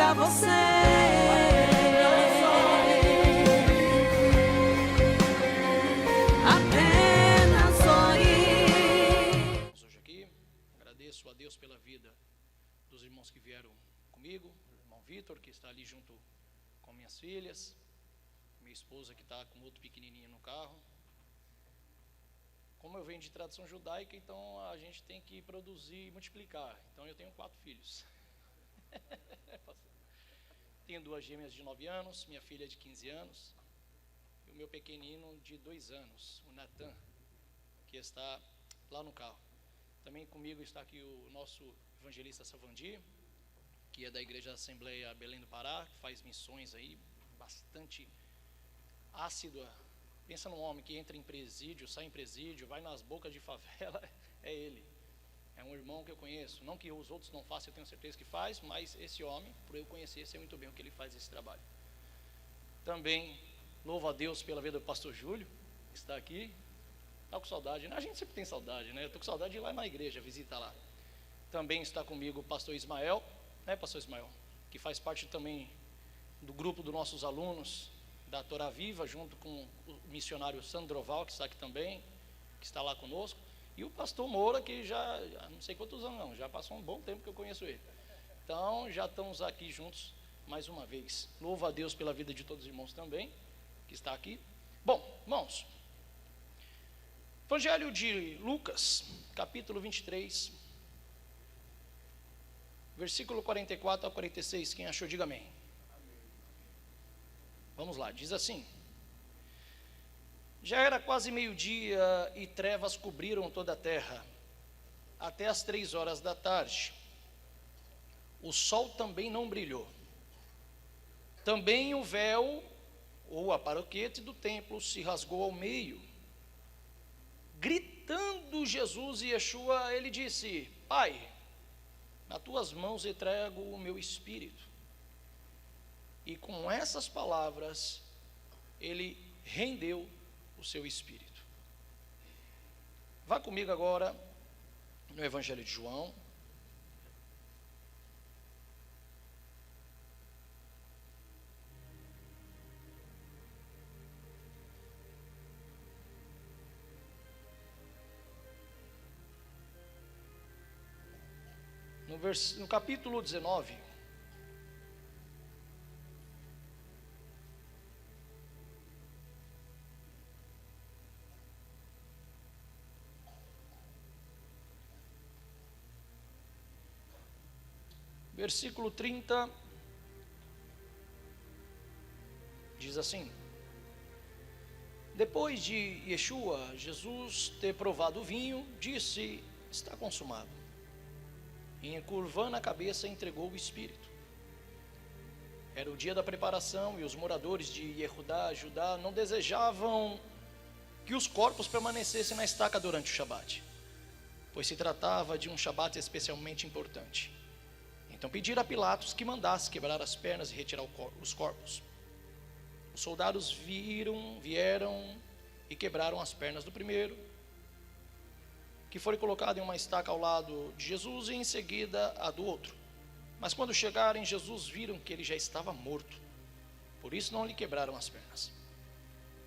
pra você. Apenas sorrir. Hoje aqui, agradeço a Deus pela vida dos irmãos que vieram comigo, o irmão Vitor, que está ali junto com minhas filhas, minha esposa que está com outro pequenininho no carro. Como eu venho de tradição judaica, então a gente tem que produzir e multiplicar. Então eu tenho 4 filhos. Tenho 2 gêmeas de 9 anos, minha filha de 15 anos e o meu pequenino de 2 anos, o Natan, que está lá no carro. Também comigo está aqui o nosso evangelista Savandi, que é da Igreja da Assembleia Belém do Pará, que faz missões aí bastante ácidua. Pensa num homem que entra em presídio, sai em presídio, vai nas bocas de favela, é ele. É um irmão que eu conheço, não que os outros não façam, eu tenho certeza que faz, mas esse homem, por eu conhecer, sei muito bem o que ele faz esse trabalho. Também louvo a Deus pela vida do pastor Júlio, que está aqui. Está com saudade, né? A gente sempre tem saudade, né? Eu estou com saudade de ir lá na igreja, visitar lá. Também está comigo o pastor Ismael, né, pastor Ismael? Que faz parte também do grupo dos nossos alunos da Torá Viva, junto com o missionário Sandroval, que está aqui também, que está lá conosco. E o pastor Moura, que já não sei quantos anos não, já passou um bom tempo que eu conheço ele. Então, já estamos aqui juntos mais uma vez. Louvo a Deus pela vida de todos os irmãos também, que está aqui. Bom, irmãos, Evangelho de Lucas, capítulo 23, versículo 44 a 46, quem achou, diga amém. Vamos lá, diz assim: já era quase meio-dia e trevas cobriram toda a terra, até as 3 horas da tarde. O sol também não brilhou. Também o véu, ou a paroquete do templo, se rasgou ao meio. Gritando Jesus e Yeshua, ele disse: Pai, nas tuas mãos entrego o meu espírito. E com essas palavras, ele rendeu o seu espírito. Vá comigo agora no Evangelho de João. No capítulo 19. Versículo 30, diz assim: depois de Yeshua, Jesus, ter provado o vinho, disse: está consumado. E encurvando a cabeça, entregou o espírito. Era o dia da preparação e os moradores de Yehudá, Judá, não desejavam que os corpos permanecessem na estaca durante o Shabat, pois se tratava de um Shabat especialmente importante. Então pediram a Pilatos que mandasse quebrar as pernas e retirar os corpos. Os soldados vieram e quebraram as pernas do primeiro, que foi colocado em uma estaca ao lado de Jesus, e em seguida a do outro. Mas quando chegaram em Jesus, viram que ele já estava morto, por isso não lhe quebraram as pernas.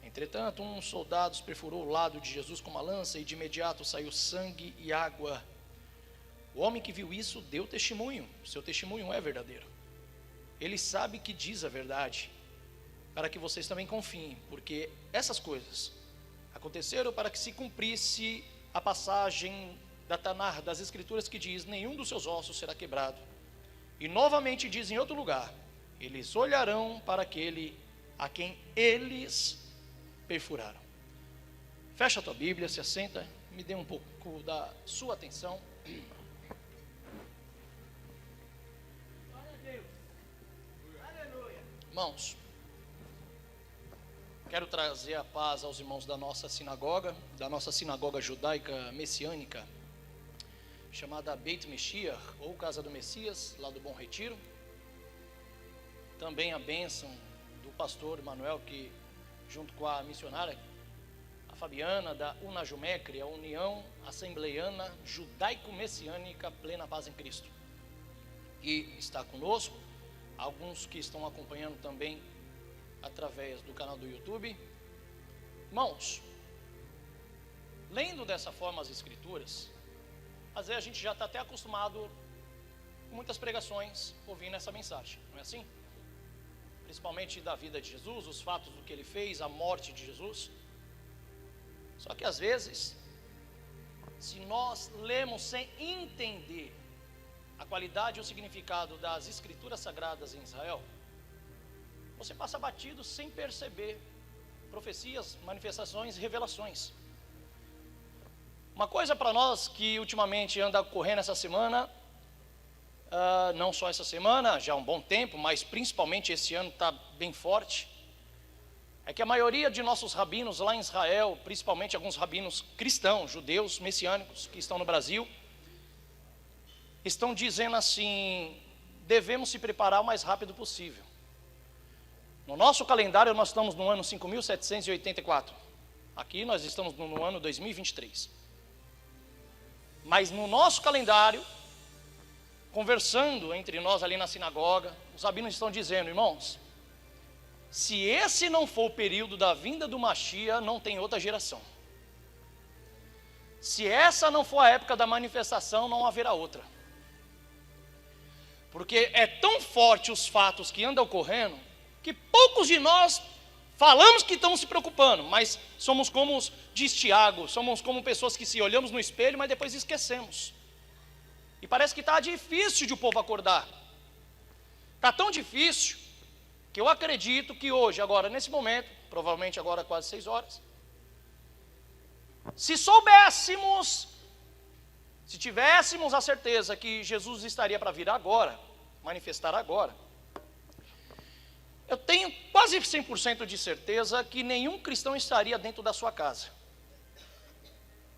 Entretanto, um dos soldados perfurou o lado de Jesus com uma lança, e de imediato saiu sangue e água. O homem que viu isso deu testemunho, seu testemunho é verdadeiro. Ele sabe que diz a verdade, para que vocês também confiem, porque essas coisas aconteceram para que se cumprisse a passagem da Tanar, das Escrituras, que diz: nenhum dos seus ossos será quebrado. E novamente diz em outro lugar: eles olharão para aquele a quem eles perfuraram. Fecha a tua Bíblia, se assenta, me dê um pouco da sua atenção. Irmãos, quero trazer a paz aos irmãos da nossa sinagoga judaica messiânica, chamada Beit Meshiach, ou Casa do Messias, lá do Bom Retiro. Também a bênção do pastor Manuel, que junto com a missionária, a Fabiana, da Unajumecre, a União Assembleiana Judaico-Messiânica Plena Paz em Cristo, que está conosco. alguns que estão acompanhando também através do canal do YouTube. Irmãos, lendo dessa forma as Escrituras, às vezes a gente já está até acostumado com muitas pregações ouvindo essa mensagem, não é assim? Principalmente da vida de Jesus, os fatos do que ele fez, a morte de Jesus. Só que às vezes, se nós lemos sem entender a qualidade e o significado das Escrituras Sagradas em Israel, você passa batido sem perceber profecias, manifestações e revelações. Uma coisa para nós que ultimamente anda ocorrendo essa semana, não só essa semana, já há um bom tempo, mas principalmente esse ano está bem forte, é que a maioria de nossos rabinos lá em Israel, principalmente alguns rabinos cristãos, judeus, messiânicos, que estão no Brasil, estão dizendo assim: devemos se preparar o mais rápido possível. No nosso calendário nós estamos no ano 5784, aqui nós estamos no ano 2023. Mas no nosso calendário, conversando entre nós ali na sinagoga, os rabinos estão dizendo: irmãos, se esse não for o período da vinda do Mashiach, não tem outra geração. Se essa não for a época da manifestação, não haverá outra. Porque é tão forte os fatos que andam ocorrendo, que poucos de nós falamos que estamos se preocupando, mas somos como diz Tiago, somos como pessoas que se olhamos no espelho, mas depois esquecemos. E parece que está difícil de o povo acordar. Está tão difícil que eu acredito que hoje, agora, nesse momento, provavelmente agora quase 6 horas, se soubéssemos, se tivéssemos a certeza que Jesus estaria para vir agora, manifestar agora, eu tenho quase 100% de certeza que nenhum cristão estaria dentro da sua casa.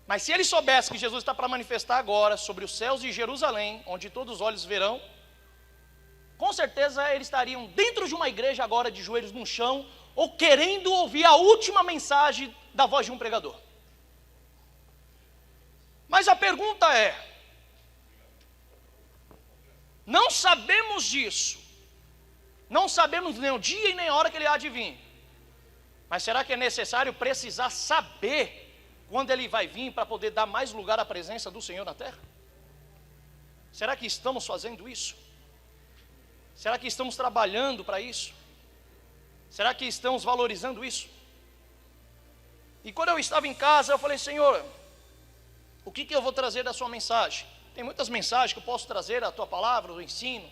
Mas se ele soubesse que Jesus está para manifestar agora sobre os céus de Jerusalém, onde todos os olhos verão, com certeza eles estariam dentro de uma igreja agora de joelhos no chão, ou querendo ouvir a última mensagem da voz de um pregador. Mas a pergunta é: não sabemos disso, não sabemos nem o dia e nem a hora que ele há de vir, mas será que é necessário precisar saber quando ele vai vir para poder dar mais lugar à presença do Senhor na terra? Será que estamos fazendo isso? Será que estamos trabalhando para isso? Será que estamos valorizando isso? E quando eu estava em casa, eu falei: Senhor, o que eu vou trazer da sua mensagem? Tem muitas mensagens que eu posso trazer, a tua palavra, o ensino.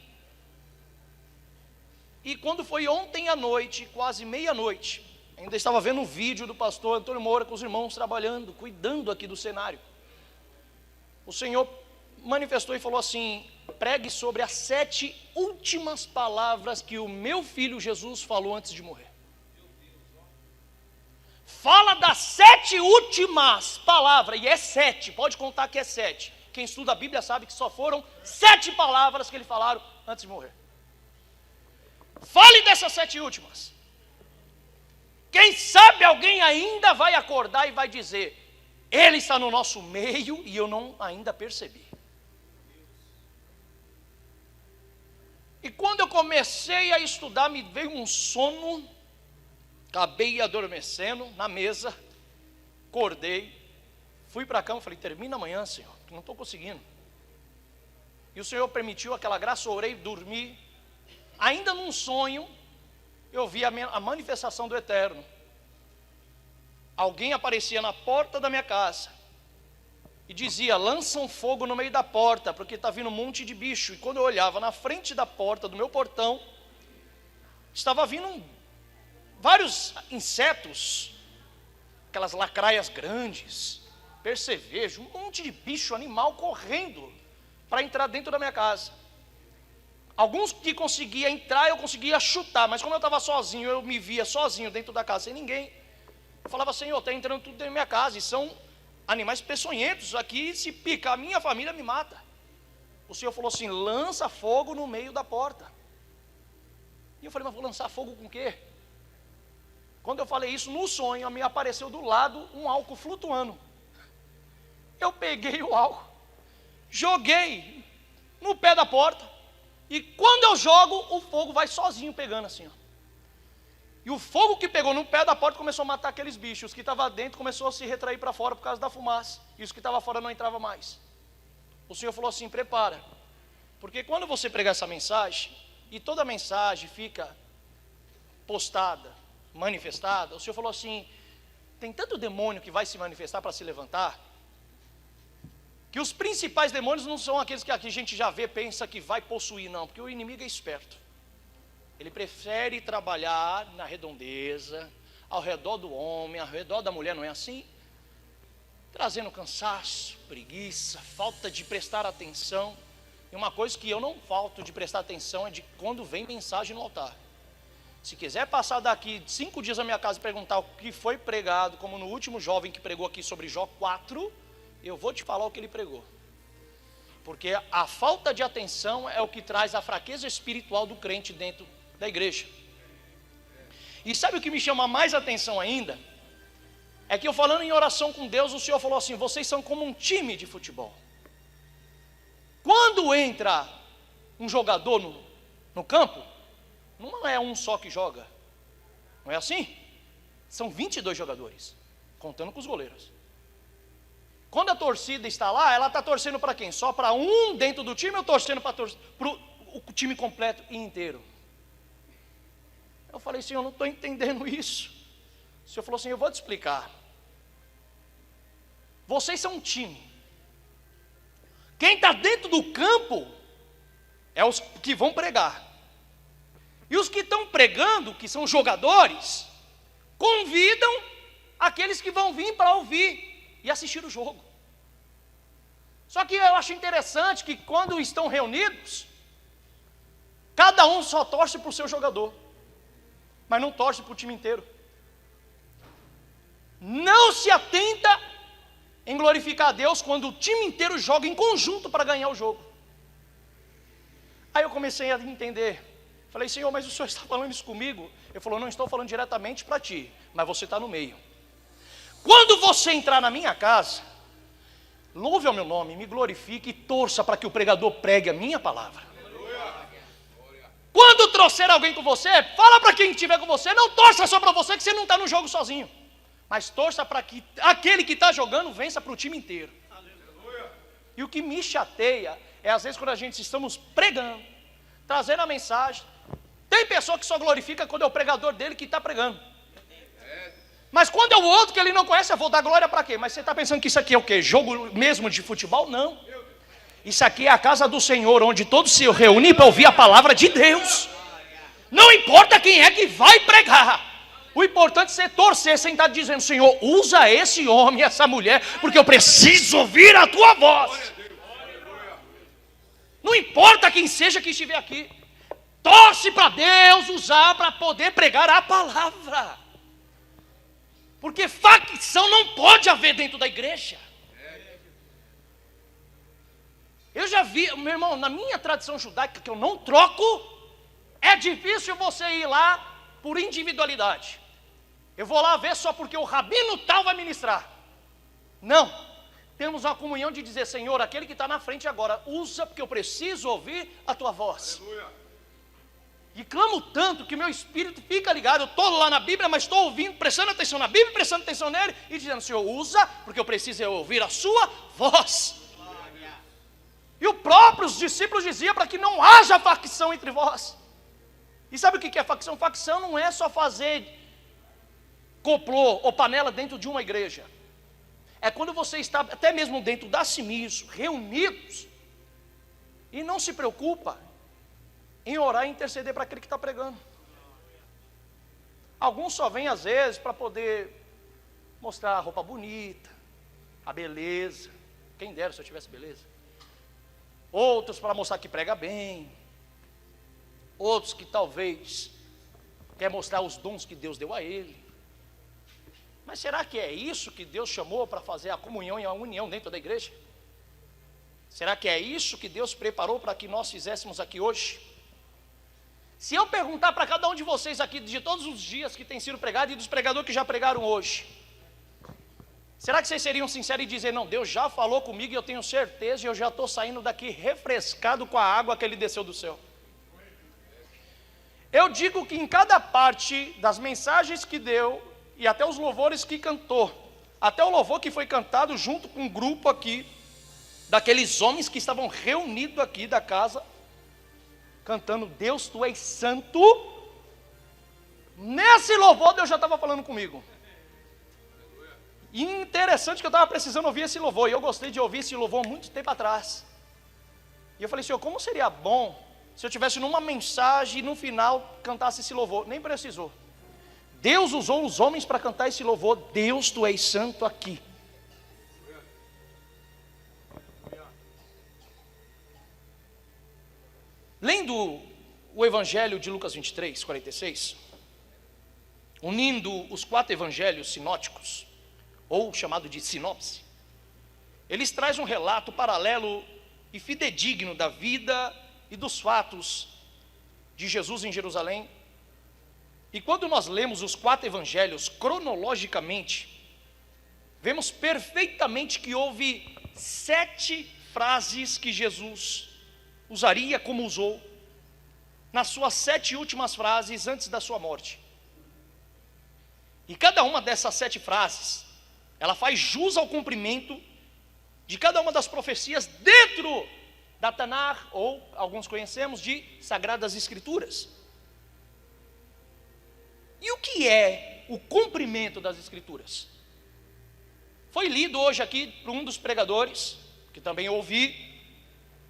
E quando foi ontem à noite, quase meia-noite, ainda estava vendo um vídeo do pastor Antônio Moura com os irmãos trabalhando, cuidando aqui do cenário. O Senhor manifestou e falou assim: pregue sobre as 7 últimas palavras que o meu filho Jesus falou antes de morrer. Fala das 7 últimas palavras, e é 7, pode contar que é 7. Quem estuda a Bíblia sabe que só foram 7 palavras que ele falaram antes de morrer. Fale dessas 7 últimas. Quem sabe alguém ainda vai acordar e vai dizer: ele está no nosso meio e eu não ainda percebi. E quando eu comecei a estudar, me veio um sono, acabei adormecendo na mesa, acordei, fui para a cama e falei: termina amanhã, Senhor, que não estou conseguindo. E o Senhor permitiu aquela graça, orei, dormi. Ainda num sonho, eu vi a manifestação do Eterno. Alguém aparecia na porta da minha casa e dizia: lança um fogo no meio da porta, porque está vindo um monte de bicho. E quando eu olhava na frente da porta do meu portão, estava vindo vários insetos, aquelas lacraias grandes, percevejo, um monte de bicho, animal correndo para entrar dentro da minha casa. Alguns que conseguia entrar, eu conseguia chutar, mas como eu estava sozinho, eu me via sozinho dentro da casa, sem ninguém. Eu falava: Senhor, está entrando tudo dentro da minha casa, e são animais peçonhentos, aqui se picar a minha família me mata. O Senhor falou assim: lança fogo no meio da porta. E eu falei: mas vou lançar fogo com o quê? Quando eu falei isso no sonho, me apareceu do lado um álcool flutuando. Eu peguei o álcool, joguei no pé da porta, E quando eu jogo, o fogo vai sozinho pegando assim, ó. E o fogo que pegou no pé da porta começou a matar aqueles bichos. Os que estavam dentro começou a se retrair para fora por causa da fumaça. E os que estavam fora não entravam mais. O Senhor falou assim: prepara. Porque quando você pregar essa mensagem, e toda mensagem fica postada, manifestada, o Senhor falou assim: tem tanto demônio que vai se manifestar para se levantar, que os principais demônios não são aqueles que aqui a gente já vê, pensa que vai possuir, não. Porque o inimigo é esperto. Ele prefere trabalhar na redondeza, ao redor do homem, ao redor da mulher, não é assim? Trazendo cansaço, preguiça, falta de prestar atenção. E uma coisa que eu não falto de prestar atenção é de quando vem mensagem no altar. Se quiser passar daqui 5 dias na minha casa e perguntar o que foi pregado, como no último jovem que pregou aqui sobre Jó 4, eu vou te falar o que ele pregou. Porque a falta de atenção é o que traz a fraqueza espiritual do crente dentro da igreja. E sabe o que me chama mais atenção ainda? É que eu falando em oração com Deus, o Senhor falou assim: vocês são como um time de futebol. Quando entra um jogador no campo, não é um só que joga. Não é assim? São 22 jogadores, contando com os goleiros. Quando a torcida está lá, ela está torcendo para quem? Só para um dentro do time ou torcendo para o time completo e inteiro? Eu falei: Senhor, eu não estou entendendo isso. O Senhor falou assim: eu vou te explicar. Vocês são um time. Quem está dentro do campo é os que vão pregar. E os que estão pregando, que são jogadores, convidam aqueles que vão vir para ouvir e assistir o jogo. Só que eu acho interessante que quando estão reunidos, cada um só torce para o seu jogador, mas não torce para o time inteiro. Não se atenta em glorificar a Deus quando o time inteiro joga em conjunto para ganhar o jogo. Aí eu comecei a entender. Falei: Senhor, mas o Senhor está falando isso comigo? Ele falou: não estou falando diretamente para ti, mas você está no meio. Quando você entrar na minha casa, louve ao meu nome, me glorifique e torça para que o pregador pregue a minha palavra. Quando trouxer alguém com você, fala para quem estiver com você, não torça só para você, que você não está no jogo sozinho, mas torça para que aquele que está jogando vença para o time inteiro. E o que me chateia é às vezes quando a gente estamos pregando, trazendo a mensagem, tem pessoa que só glorifica quando é o pregador dele que está pregando. Mas quando é o outro que ele não conhece, eu vou dar glória para quê? Mas você está pensando que isso aqui é o quê? Jogo mesmo de futebol? Não. Isso aqui é a casa do Senhor, onde todos se reúnem para ouvir a palavra de Deus. Não importa quem é que vai pregar. O importante é você torcer, sem estar dizendo: Senhor, usa esse homem, essa mulher, porque eu preciso ouvir a tua voz. Não importa quem seja que estiver aqui. Torce para Deus usar para poder pregar a palavra. Porque facção não pode haver dentro da igreja. Eu já vi, meu irmão, na minha tradição judaica, que eu não troco, é difícil você ir lá por individualidade. Eu vou lá ver só porque o rabino tal vai ministrar. Não. Temos uma comunhão de dizer: Senhor, aquele que está na frente agora, usa porque eu preciso ouvir a tua voz. Aleluia. E clamo tanto que meu espírito fica ligado. Eu estou lá na Bíblia, mas estou ouvindo, prestando atenção na Bíblia, prestando atenção nele e dizendo: Senhor, usa porque eu preciso ouvir a sua voz. E os próprios discípulos diziam para que não haja facção entre vós. E sabe o que é facção? Facção não é só fazer complô ou panela dentro de uma igreja. É quando você está até mesmo dentro da Simiso, reunidos, e não se preocupa em orar e interceder para aquele que está pregando. Alguns só vêm às vezes para poder mostrar a roupa bonita, a beleza. Quem dera se eu tivesse beleza. Outros para mostrar que prega bem. Outros que talvez quer mostrar os dons que Deus deu a ele. Mas será que é isso que Deus chamou para fazer a comunhão e a união dentro da igreja? Será que é isso que Deus preparou para que nós fizéssemos aqui hoje? Se eu perguntar para cada um de vocês aqui, de todos os dias que tem sido pregado e dos pregadores que já pregaram hoje, será que vocês seriam sinceros e dizer: não, Deus já falou comigo e eu tenho certeza e eu já estou saindo daqui refrescado com a água que Ele desceu do céu? Eu digo que em cada parte das mensagens que deu, e até os louvores que cantou, até o louvor que foi cantado junto com um grupo aqui, daqueles homens que estavam reunidos aqui da casa, cantando Deus, Tu és santo. Nesse louvor Deus já estava falando comigo. E interessante que eu estava precisando ouvir esse louvor, e eu gostei de ouvir esse louvor muito tempo atrás. E eu falei, Senhor, como seria bom se eu tivesse numa mensagem e no final cantasse esse louvor? Nem precisou. Deus usou os homens para cantar esse louvor, Deus, Tu és santo aqui. Lendo o Evangelho de Lucas 23, 46, unindo os 4 evangelhos sinóticos, ou chamado de sinopse, eles trazem um relato paralelo e fidedigno da vida e dos fatos de Jesus em Jerusalém. E quando nós lemos os 4 evangelhos cronologicamente, vemos perfeitamente que houve 7 frases que Jesus usaria como usou nas suas 7 últimas frases antes da sua morte. E cada uma dessas 7 frases, ela faz jus ao cumprimento de cada uma das profecias dentro da Tanakh, ou alguns conhecemos de Sagradas Escrituras. E o que é o cumprimento das Escrituras? Foi lido hoje aqui por um dos pregadores, que também ouvi,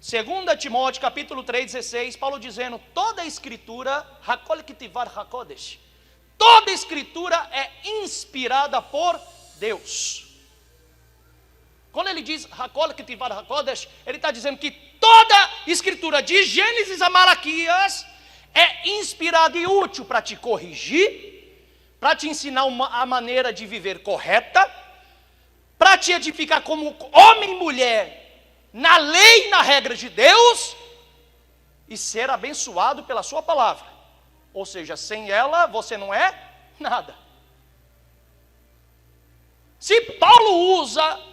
2 Timóteo capítulo 3, 16, Paulo dizendo, toda a Escritura, Hakol Kitivar Hakodesh, toda a Escritura é inspirada por Deus. Quando ele diz Hakol Kitivar Hakodesh, ele está dizendo que toda Escritura, de Gênesis a Malaquias, é inspirada e útil para te corrigir, para te ensinar a maneira de viver correta, para te edificar como homem e mulher, na lei e na regra de Deus, e ser abençoado pela sua palavra. Ou seja, sem ela você não é nada. Se Paulo usa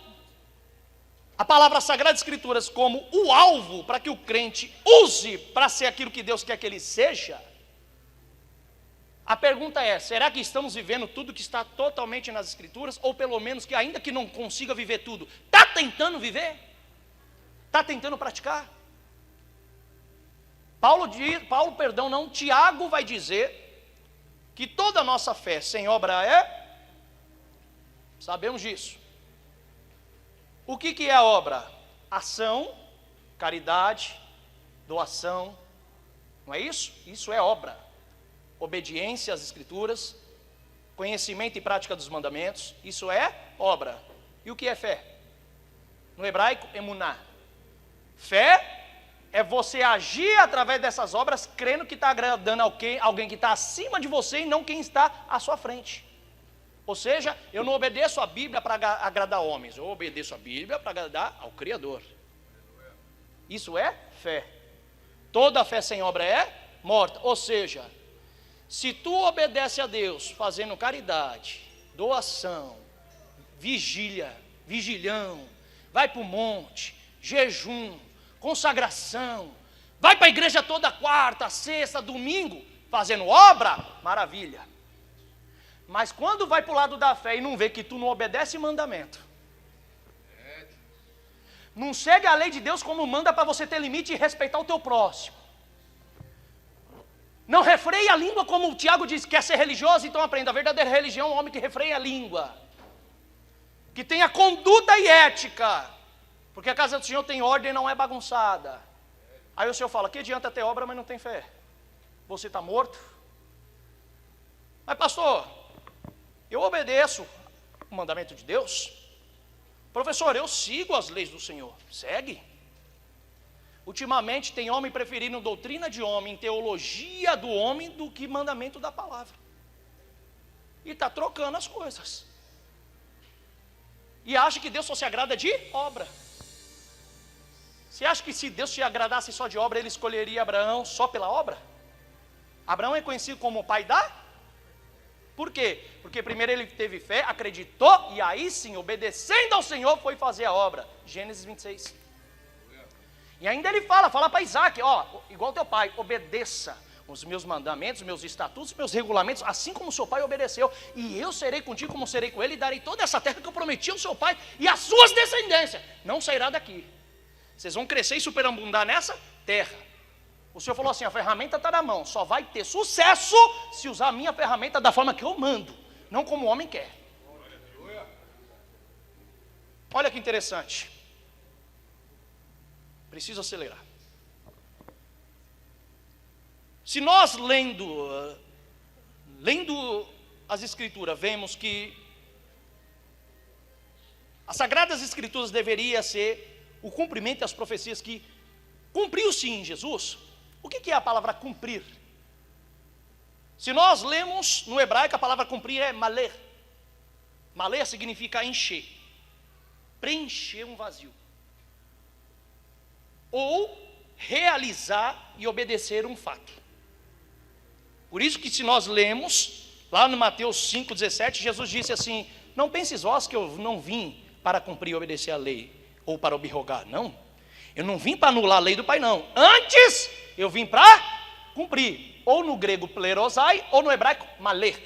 a palavra Sagradas Escrituras como o alvo para que o crente use para ser aquilo que Deus quer que ele seja, a pergunta é, será que estamos vivendo tudo que está totalmente nas Escrituras? Ou pelo menos que ainda que não consiga viver tudo, está tentando viver? Está tentando praticar? Tiago vai dizer que toda a nossa fé sem obra sabemos disso. O que é a obra? Ação, caridade, doação, não é isso? Isso é obra. Obediência às Escrituras, conhecimento e prática dos mandamentos, isso é obra. E o que é fé? No hebraico, emuná. Fé é você agir através dessas obras, crendo que está agradando alguém que está acima de você e não quem está à sua frente. Ou seja, eu não obedeço a Bíblia para agradar homens, eu obedeço a Bíblia para agradar ao Criador. Isso é fé. Toda fé sem obra é morta. Ou seja, se tu obedece a Deus fazendo caridade, doação, vigilhão, vai para o monte, jejum, consagração, vai para a igreja toda quarta, sexta, domingo, fazendo obra, maravilha. Mas quando vai para o lado da fé e não vê que tu não obedece mandamento, não segue a lei de Deus como manda para você ter limite e respeitar o teu próximo, não refreia a língua como o Tiago diz, quer ser religioso, então aprenda, a verdadeira religião é um homem que refreia a língua, que tenha conduta e ética, porque a casa do Senhor tem ordem e não é bagunçada. Aí o Senhor fala, que adianta ter obra mas não tem fé? Você está morto? Mas pastor, eu obedeço o mandamento de Deus. Professor, eu sigo as leis do Senhor. Segue. Ultimamente tem homem preferindo doutrina de homem, teologia do homem, do que mandamento da palavra. E está trocando as coisas. E acha que Deus só se agrada de obra. Você acha que se Deus se agradasse só de obra, ele escolheria Abraão só pela obra? Abraão é conhecido como o pai da? Por quê? Porque primeiro ele teve fé, acreditou, e aí sim, obedecendo ao Senhor, foi fazer a obra. Gênesis 26. E ainda ele fala para Isaac, igual teu pai, obedeça. os meus mandamentos, os meus estatutos, os meus regulamentos, assim como seu pai obedeceu, e eu serei contigo como serei com ele, e darei toda essa terra que eu prometi ao seu pai e às suas descendências, não sairá daqui. Vocês vão crescer e superabundar nessa terra. O Senhor falou assim, a ferramenta está na mão, só vai ter sucesso se usar a minha ferramenta da forma que eu mando, não como o homem quer. Olha que interessante. Preciso acelerar. Se nós lendo as Escrituras, vemos que as Sagradas Escrituras deveria ser o cumprimento das profecias que cumpriu-se em Jesus. O que é a palavra cumprir? Se nós lemos no hebraico, a palavra cumprir é maler. Maler significa encher, preencher um vazio, ou realizar e obedecer um fato. Por isso que se nós lemos, lá no Mateus 5,17, Jesus disse assim, não penses vós que eu não vim para cumprir e obedecer a lei, ou para obrogar, não. Eu não vim para anular a lei do Pai, não. Antes, eu vim para cumprir, ou no grego plerosai, ou no hebraico maler.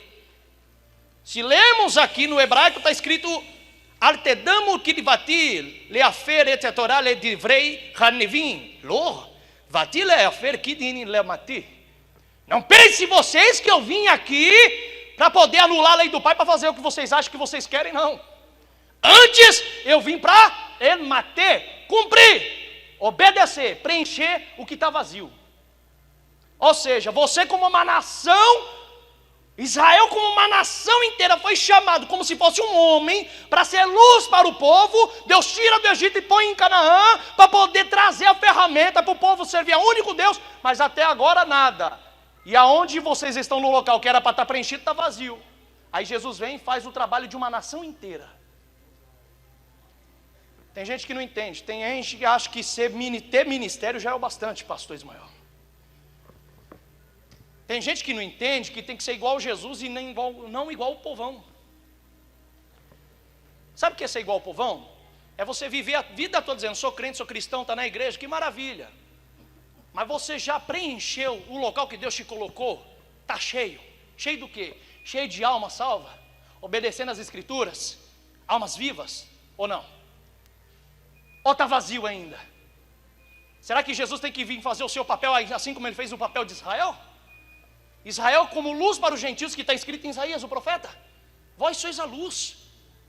Se lemos aqui no hebraico, está escrito, artedamo kidvatil, leafer et Torah le divrei hanevim, lo, vatil leafer kidin lemati. Não pense vocês que eu vim aqui para poder anular a lei do Pai, para fazer o que vocês acham que vocês querem, não. Antes eu vim para enmater, cumprir, obedecer, preencher o que está vazio. Ou seja, você como uma nação, Israel como uma nação inteira foi chamado como se fosse um homem para ser luz para o povo. Deus tira do Egito e põe em Canaã para poder trazer a ferramenta para o povo servir ao único Deus, mas até agora nada. E aonde vocês estão no local que era para estar preenchido, está vazio. Aí Jesus vem e faz o trabalho de uma nação inteira. Tem gente que não entende, tem gente que acha que ter ministério já é o bastante, pastor Ismael. Tem gente que não entende que tem que ser igual a Jesus e não igual o povão. Sabe o que é ser igual ao povão? É você viver a vida toda dizendo, sou crente, sou cristão, está na igreja, que maravilha. Mas você já preencheu o local que Deus te colocou? Está cheio. Cheio do quê? Cheio de alma salva? Obedecendo às Escrituras? Almas vivas? Ou não? Ou está vazio ainda? Será que Jesus tem que vir fazer o seu papel assim como ele fez o papel de Israel? Israel como luz para os gentios, que está escrito em Isaías, o profeta. Vós sois a luz.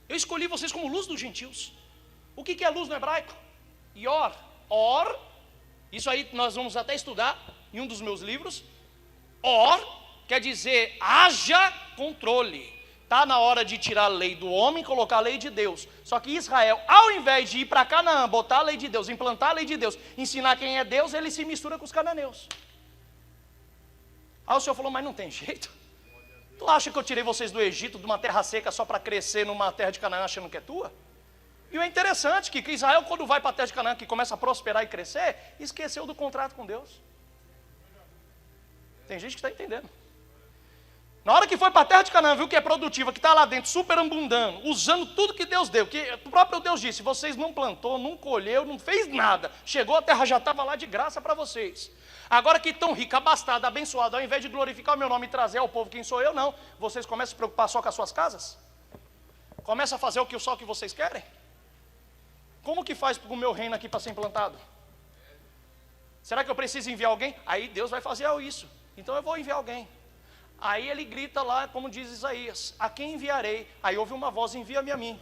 Eu escolhi vocês como luz dos gentios. O que é luz no hebraico? Ior. Or. Isso aí nós vamos até estudar em um dos meus livros. Or quer dizer haja controle. Está na hora de tirar a lei do homem e colocar a lei de Deus. Só que Israel, ao invés de ir para Canaã, botar a lei de Deus, implantar a lei de Deus, ensinar quem é Deus, ele se mistura com os cananeus. Aí o Senhor falou, mas não tem jeito. Tu acha que eu tirei vocês do Egito, de uma terra seca, só para crescer numa terra de Canaã achando que é tua? E o interessante é que Israel, quando vai para a terra de Canaã, que começa a prosperar e crescer, esqueceu do contrato com Deus. Tem gente que está entendendo. Na hora que foi para a terra de Canaã, viu que é produtiva, que está lá dentro, superabundando, usando tudo que Deus deu, que o próprio Deus disse, vocês não plantou, não colheu, não fez nada, chegou a terra, já estava lá de graça para vocês. Agora que estão ricos, abastados, abençoados, ao invés de glorificar o meu nome e trazer ao povo quem sou eu, não, vocês começam a se preocupar só com as suas casas? Começam a fazer só o que vocês querem? Como que faz para o meu reino aqui para ser implantado? Será que eu preciso enviar alguém? Aí Deus vai fazer isso, então eu vou enviar alguém. Aí ele grita lá, como diz Isaías, a quem enviarei? Aí ouve uma voz, envia-me a mim.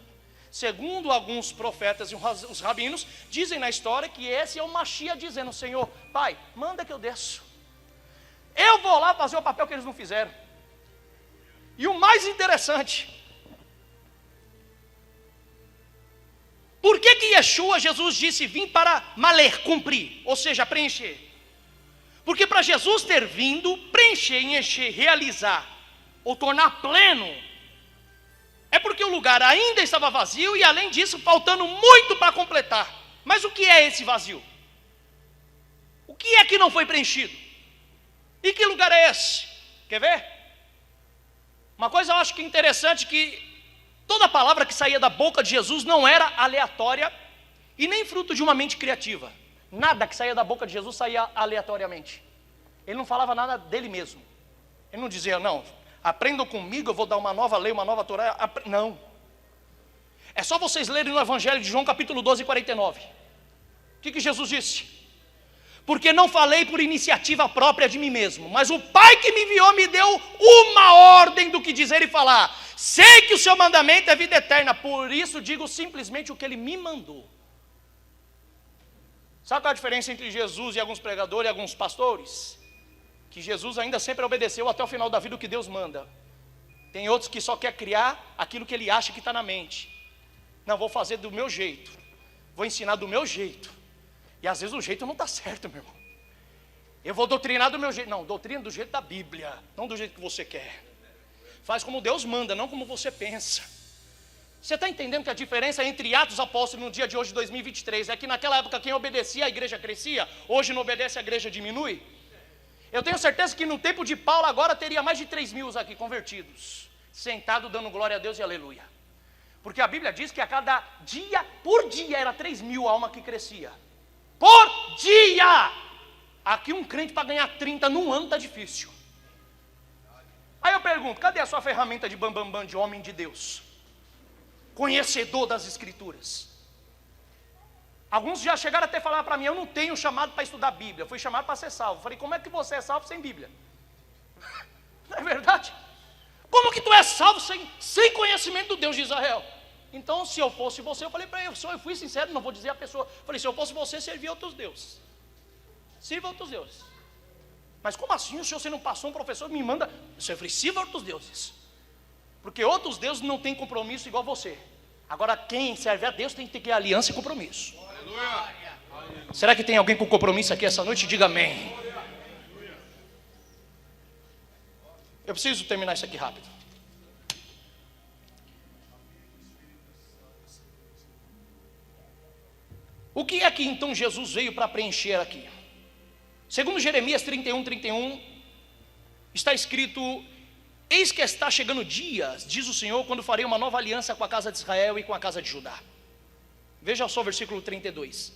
Segundo alguns profetas e os rabinos, dizem na história que esse é o Mashiach dizendo, Senhor, Pai, manda que eu desço. Eu vou lá fazer o papel que eles não fizeram. E o mais interessante, por que Yeshua, Jesus disse, vim para maler, cumprir, ou seja, preencher? Porque para Jesus ter vindo, preencher, encher, realizar, ou tornar pleno, é porque o lugar ainda estava vazio e além disso, faltando muito para completar. Mas o que é esse vazio? O que é que não foi preenchido? E que lugar é esse? Quer ver? Uma coisa eu acho que é interessante, que toda palavra que saía da boca de Jesus não era aleatória e nem fruto de uma mente criativa. Nada que saía da boca de Jesus saía aleatoriamente. Ele não falava nada dele mesmo. Ele não dizia, não, aprendam comigo, eu vou dar uma nova lei, uma nova Torá. Não. É só vocês lerem no Evangelho de João, capítulo 12, 49. O que Jesus disse? Porque não falei por iniciativa própria de mim mesmo, mas o Pai que me enviou me deu uma ordem do que dizer e falar. Sei que o seu mandamento é vida eterna, por isso digo simplesmente o que ele me mandou. Sabe qual é a diferença entre Jesus e alguns pregadores e alguns pastores? Que Jesus ainda sempre obedeceu até o final da vida o que Deus manda. Tem outros que só quer criar aquilo que ele acha que está na mente. Não, vou fazer do meu jeito, vou ensinar do meu jeito. E às vezes o jeito não está certo, meu irmão. Eu vou doutrinar do meu jeito. Não, doutrina do jeito da Bíblia, não do jeito que você quer. Faz como Deus manda, não como você pensa. Você está entendendo que a diferença entre Atos Apóstolos no dia de hoje, de 2023, é que naquela época quem obedecia a igreja crescia, hoje não obedece a igreja diminui? Eu tenho certeza que no tempo de Paulo agora teria mais de 3.000 aqui convertidos, sentado dando glória a Deus e aleluia. Porque a Bíblia diz que a cada dia, por dia, era 3.000 almas que crescia. Por dia! Aqui um crente para ganhar 30 num ano está difícil. Aí eu pergunto, cadê a sua ferramenta de bambambam de homem de Deus? Conhecedor das Escrituras. Alguns já chegaram até a falar para mim, eu não tenho chamado para estudar a Bíblia, fui chamado para ser salvo. Falei, como é que você é salvo sem Bíblia? Não é verdade? Como que tu é salvo sem conhecimento do Deus de Israel? Então, se eu fosse você, eu falei para ele, eu fui sincero, não vou dizer a pessoa. Falei, se eu fosse você, servia outros deuses. Sirva outros deuses. Mas como assim, o senhor, você não passou um professor, me manda? Eu falei, sirva outros deuses. Porque outros deuses não têm compromisso igual você. Agora, quem serve a Deus tem que ter aliança e compromisso. Aleluia. Será que tem alguém com compromisso aqui essa noite? Diga amém. Eu preciso terminar isso aqui rápido. O que é que então Jesus veio para preencher aqui? Segundo Jeremias 31, está escrito: eis que está chegando dias, diz o Senhor, quando farei uma nova aliança com a casa de Israel e com a casa de Judá. Veja só o versículo 32.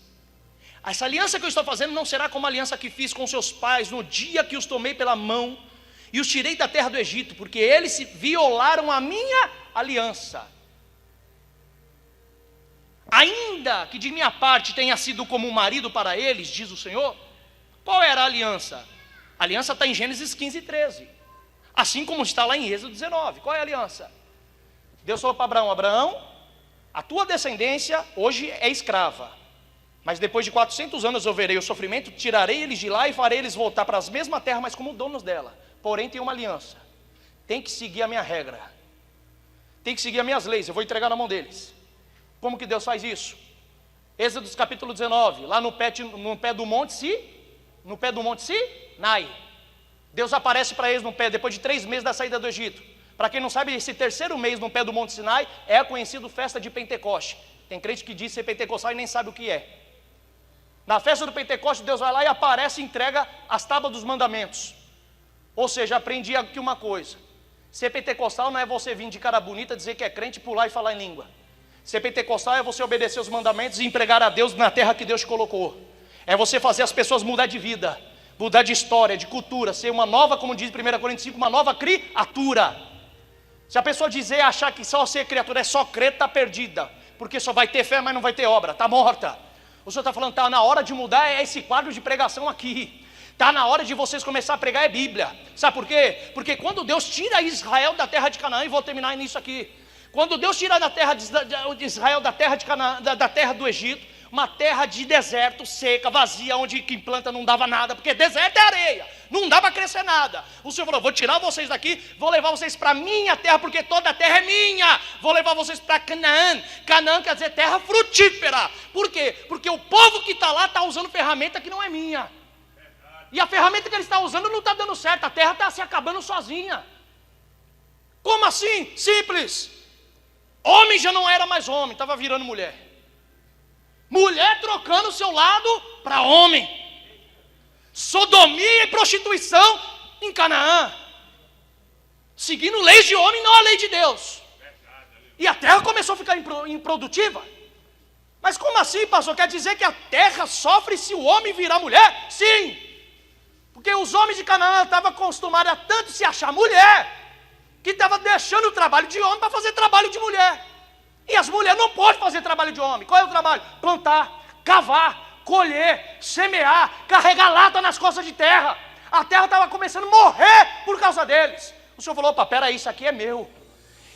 Essa aliança que eu estou fazendo não será como a aliança que fiz com seus pais no dia que os tomei pela mão e os tirei da terra do Egito, porque eles violaram a minha aliança. Ainda que de minha parte tenha sido como um marido para eles, diz o Senhor. Qual era a aliança? A aliança está em Gênesis 15, 13. Assim como está lá em Êxodo 19. Qual é a aliança? Deus falou para Abraão: Abraão, a tua descendência hoje é escrava, mas depois de 400 anos eu verei o sofrimento, tirarei eles de lá e farei eles voltar para as mesmas terras, mas como donos dela. Porém tem uma aliança, tem que seguir a minha regra, tem que seguir as minhas leis, eu vou entregar na mão deles. Como que Deus faz isso? Êxodo capítulo 19, lá no pé do monte Sinai. Deus aparece para eles no pé, depois de 3 meses da saída do Egito. Para quem não sabe, esse terceiro mês no pé do monte Sinai é a conhecida festa de Pentecoste. Tem crente que diz ser pentecostal e nem sabe o que é. Na festa do Pentecoste, Deus vai lá e aparece e entrega as tábuas dos mandamentos. Ou seja, aprendi aqui uma coisa: ser pentecostal não é você vir de cara bonita, dizer que é crente, pular e falar em língua. Ser pentecostal é você obedecer os mandamentos e empregar a Deus na terra que Deus te colocou. É você fazer as pessoas mudar de vida, mudar de história, de cultura, ser uma nova, como diz 1 Coríntios 5, uma nova criatura. Se a pessoa dizer, achar que só ser criatura é só crer, está perdida. Porque só vai ter fé, mas não vai ter obra, está morta. O Senhor está falando, está na hora de mudar esse quadro de pregação aqui. Está na hora de vocês começar a pregar Bíblia. Sabe por quê? Porque quando Deus tira Israel da terra de Canaã, e vou terminar nisso aqui. Quando Deus tira da terra de Israel da terra de Canaã, da terra do Egito, uma terra de deserto, seca, vazia, onde quem planta não dava nada, porque deserto é areia, não dá para crescer nada. O Senhor falou, vou tirar vocês daqui, vou levar vocês para a minha terra, porque toda a terra é minha. Vou levar vocês para Canaã. Canaã quer dizer terra frutífera. Por quê? Porque o povo que está lá está usando ferramenta que não é minha. E a ferramenta que ele está usando não está dando certo, a terra está se acabando sozinha. Como assim? Simples. Homem já não era mais homem, estava virando mulher. Mulher trocando o seu lado para homem. Sodomia e prostituição em Canaã. Seguindo leis de homem, não a lei de Deus. E a terra começou a ficar improdutiva. Mas como assim, pastor? Quer dizer que a terra sofre se o homem virar mulher? Sim. Porque os homens de Canaã estavam acostumados a tanto se achar mulher, que estavam deixando o trabalho de homem para fazer trabalho de mulher. E as mulheres não podem fazer trabalho de homem. Qual é o trabalho? Plantar, cavar, colher, semear, carregar lata nas costas de terra. A terra estava começando a morrer por causa deles. O Senhor falou: opa, peraí, isso aqui é meu.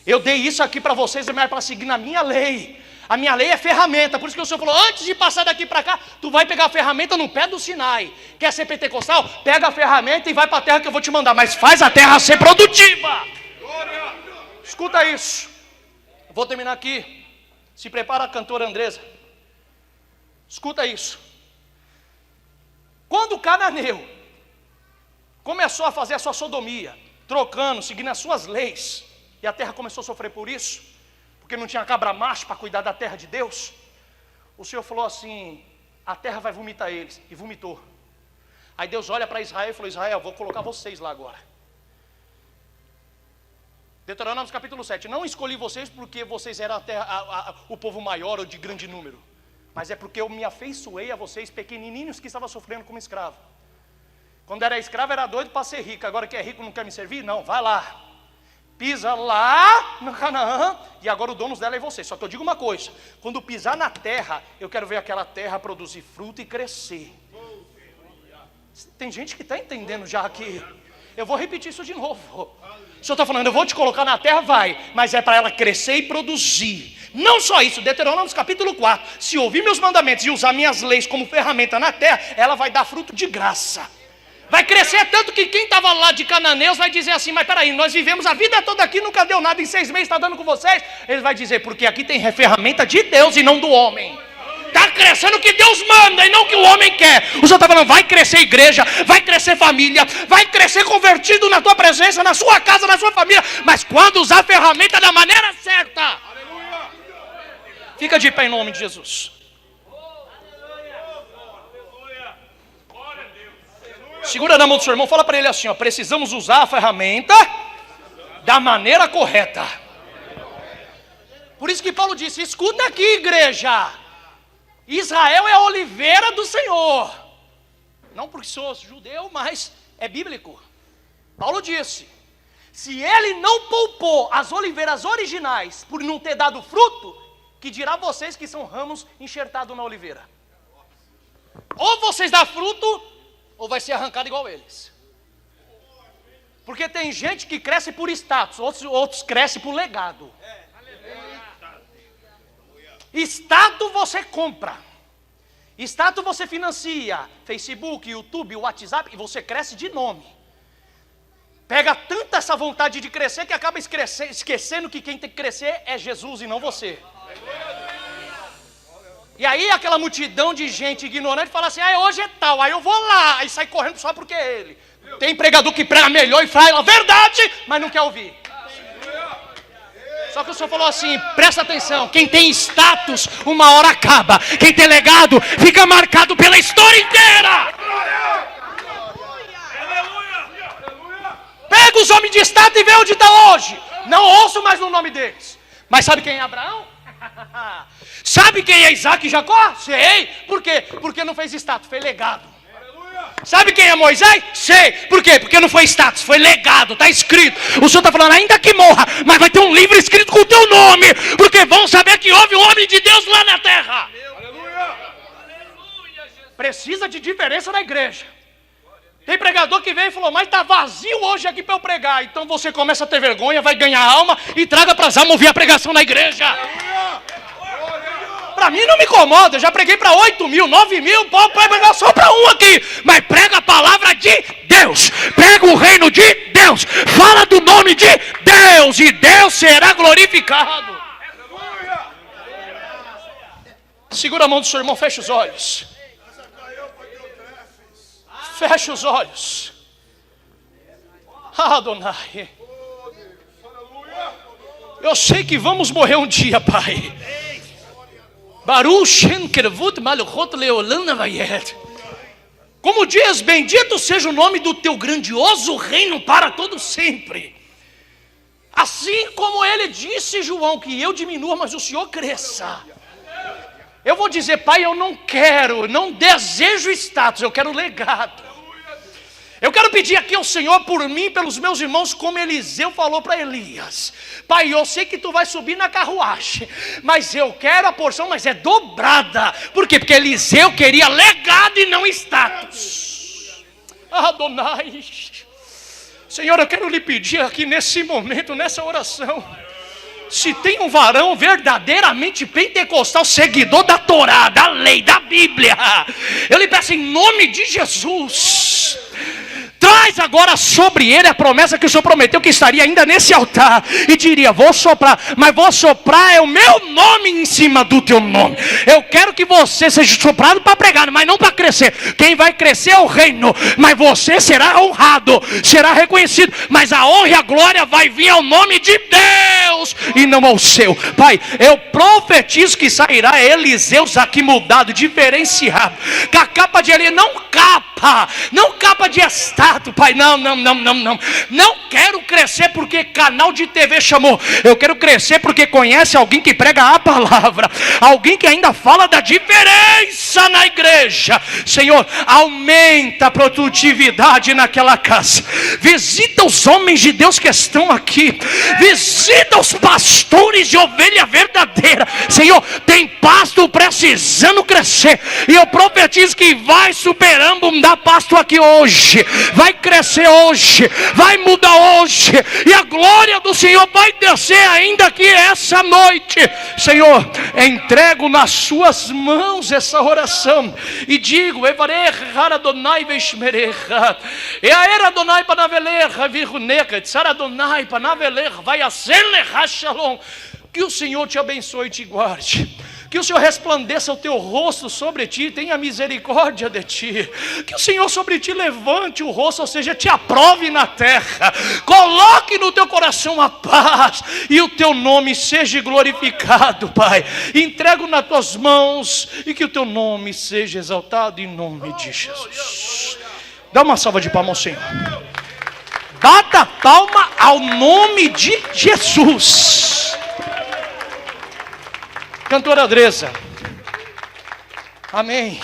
Eu dei isso aqui para vocês, mas para seguir na minha lei. A minha lei é ferramenta. Por isso que o Senhor falou: antes de passar daqui para cá, tu vai pegar a ferramenta no pé do Sinai. Quer ser pentecostal? Pega a ferramenta e vai para a terra que eu vou te mandar. Mas faz a terra ser produtiva. Escuta isso. Vou terminar aqui. Se prepara, a cantora Andresa. Escuta isso. Quando o cananeu começou a fazer a sua sodomia, trocando, seguindo as suas leis, e a terra começou a sofrer por isso, porque não tinha cabra macho para cuidar da terra de Deus, o Senhor falou assim: a terra vai vomitar eles. E vomitou. Aí Deus olha para Israel e falou: Israel, vou colocar vocês lá agora. Deuteronômio capítulo 7. Não escolhi vocês porque vocês eram o povo maior ou de grande número, mas é porque eu me afeiçoei a vocês, pequenininhos que estavam sofrendo como escravo. Quando era escravo era doido para ser rico. Agora que é rico não quer me servir? Não, vai lá, pisa lá no Canaã, e agora o dono dela é você. Só que eu digo uma coisa: quando pisar na terra, eu quero ver aquela terra produzir fruto e crescer. Tem gente que está entendendo já aqui. Eu vou repetir isso de novo. O Senhor está falando: eu vou te colocar na terra, vai, mas é para ela crescer e produzir. Não só isso, Deuteronômio capítulo 4. Se ouvir meus mandamentos e usar minhas leis como ferramenta na terra, ela vai dar fruto de graça. Vai crescer tanto que quem estava lá de cananeus vai dizer assim: mas peraí, nós vivemos a vida toda aqui, nunca deu nada, em 6 meses está dando com vocês. Ele vai dizer: porque aqui tem ferramenta de Deus e não do homem. Está crescendo o que Deus manda e não o que o homem quer. O Senhor está falando: vai crescer igreja, vai crescer família, vai crescer convertido na tua presença, na sua casa, na sua família, mas quando usar a ferramenta da maneira certa. Fica de pé em nome de Jesus. Segura na mão do seu irmão, fala para ele assim: ó, precisamos usar a ferramenta da maneira correta. Por isso que Paulo disse: escuta aqui, igreja, Israel é a oliveira do Senhor. Não porque sou judeu, mas é bíblico. Paulo disse: se ele não poupou as oliveiras originais por não ter dado fruto, que dirá vocês que são ramos enxertados na oliveira? Ou vocês dão fruto, ou vai ser arrancado igual eles. Porque tem gente que cresce por status, outros crescem por legado. Status você compra, status você financia, Facebook, YouTube, WhatsApp, e você cresce de nome. Pega tanta essa vontade de crescer que acaba esquecendo que quem tem que crescer é Jesus e não você. E aí aquela multidão de gente ignorante fala assim: ah, hoje é tal, aí eu vou lá, e sai correndo só porque é ele. Tem pregador que prega melhor e fala a verdade, mas não quer ouvir. Só que o Senhor falou assim: presta atenção, quem tem status, uma hora acaba. Quem tem legado, fica marcado pela história inteira. Pega os homens de status e vê onde está hoje. Não ouço mais o nome deles. Mas sabe quem é Abraão? Sabe quem é Isaac e Jacó? Sei. Por quê? Porque não fez status, foi legado. Sabe quem é Moisés? Sei. Por quê? Porque não foi status, foi legado, está escrito. O Senhor está falando: ainda que morra, mas vai ter um livro escrito com o teu nome, porque vão saber que houve um homem de Deus lá na terra. Precisa de diferença na igreja. Tem pregador que veio e falou: mas está vazio hoje aqui para eu pregar. Então você começa a ter vergonha, vai ganhar alma e traga para as almas ouvir a pregação na igreja. Para mim não me incomoda, eu já preguei para 8 mil, 9 mil, pode pregar só para um aqui. Mas prega a palavra de Deus, prega o reino de Deus, fala do nome de Deus e Deus será glorificado. Segura a mão do seu irmão, fecha os olhos. Fecha os olhos. Adonai, eu sei que vamos morrer um dia, Pai. Como diz: bendito seja o nome do teu grandioso reino para todo sempre. Assim como ele disse, João, que eu diminua, mas o Senhor cresça. Eu vou dizer: Pai, eu não desejo status, eu quero legado. Eu quero pedir aqui ao Senhor por mim, pelos meus irmãos, como Eliseu falou para Elias. Pai, eu sei que tu vai subir na carruagem, mas eu quero a porção, mas é dobrada. Por quê? Porque Eliseu queria legado e não status. Adonai. Senhor, eu quero lhe pedir aqui nesse momento, nessa oração, se tem um varão verdadeiramente pentecostal, seguidor da Torá, da lei, da Bíblia, eu lhe peço em nome de Jesus, traz agora sobre ele a promessa que o Senhor prometeu que estaria ainda nesse altar, e diria, vou soprar, mas vou soprar é o meu nome em cima do teu nome. Eu quero que você seja soprado para pregar, mas não para crescer. Quem vai crescer é o reino, mas você será honrado, será reconhecido, mas a honra e a glória vai vir ao nome de Deus e não ao seu. Pai, eu profetizo que sairá Eliseus aqui mudado, diferenciado, com a capa de Elias, não capa de estado, Pai, não quero crescer porque canal de TV chamou, eu quero crescer porque conhece alguém que prega a palavra, alguém que ainda fala da diferença na igreja. Senhor, aumenta a produtividade naquela casa, visita os homens de Deus que estão aqui, visita os pastores de ovelha verdadeira. Senhor, tem pasto precisando crescer, e eu profetizo que vai superando dar pasto aqui hoje, vai crescer hoje, vai mudar hoje, e a glória do Senhor vai descer ainda aqui essa noite. Senhor, entrego nas suas mãos essa oração e digo, Adonai Veshmerecha, Eaer Adonai Panavelecha Virunecha, Tsar Adonai Panavelecha, vai Aselecha Shalom. Que o Senhor te abençoe e te guarde. Que o Senhor resplandeça o teu rosto sobre ti, tenha misericórdia de ti. Que o Senhor sobre ti levante o rosto, ou seja, te aprove na terra. Coloque no teu coração a paz, e o teu nome seja glorificado, Pai. Entrego nas tuas mãos, e que o teu nome seja exaltado em nome de Jesus. Dá uma salva de palmas ao Senhor. Bata palma ao nome de Jesus. Cantora Andressa, amém.